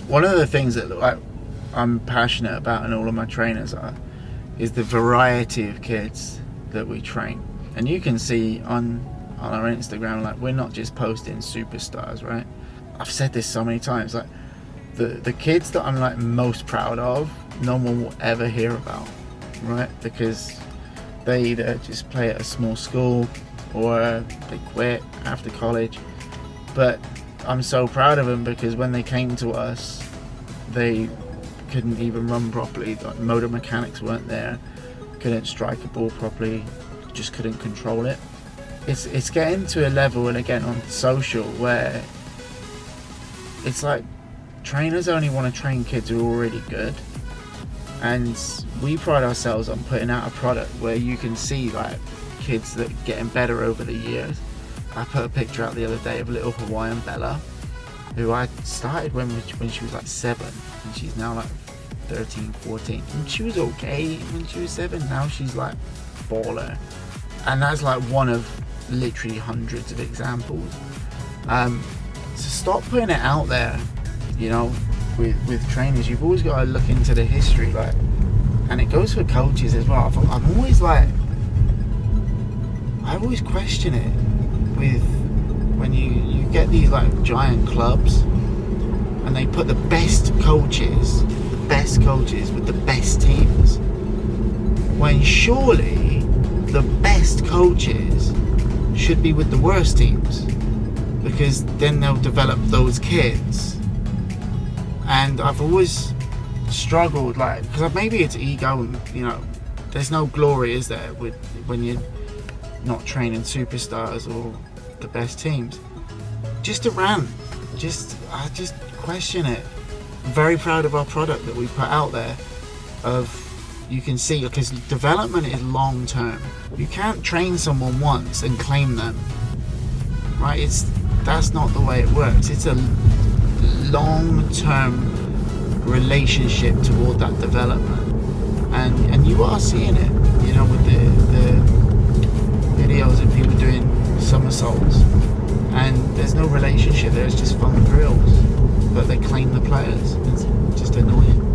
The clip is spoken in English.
one of the things that I'm passionate about, and all of my trainers is the variety of kids that we train. And you can see on our Instagram, like, we're not just posting superstars, right? I've said this so many times, like the kids that I'm like most proud of, no one will ever hear about, right? Because they either just play at a small school or they quit after college. But I'm so proud of them because when they came to us, they couldn't even run properly. Like, motor mechanics weren't there, couldn't strike a ball properly, just couldn't control it. It's getting to a level, and again on social, where it's like trainers only want to train kids who are already good, and we pride ourselves on putting out a product where you can see like kids that are getting better over the years. I put a picture out the other day of little Hawaiian Bella, who I started when she was like 7, and she's now like 13, 14. And she was okay when she was 7. Now she's like baller, and that's like one of literally hundreds of examples. So stop putting it out there, you know, with trainers. You've always got to look into the history, like, and it goes for coaches as well. I'm always like, I always question it with when you get these like giant clubs and they put the best coaches with the best teams, when surely the best coaches should be with the worst teams, because then they'll develop those kids. And I've always struggled, like, because maybe it's ego, and you know, there's no glory, is there, when you're not training superstars or the best teams. Just a rant, I just question it. I'm very proud of our product that we put out there. You can see, because development is long term. You can't train someone once and claim them, right? That's not the way it works. It's a long-term relationship toward that development, and you are seeing it, you know, with the videos of people doing somersaults, and there's no relationship there. It's just fun drills, but they claim the players. It's just annoying.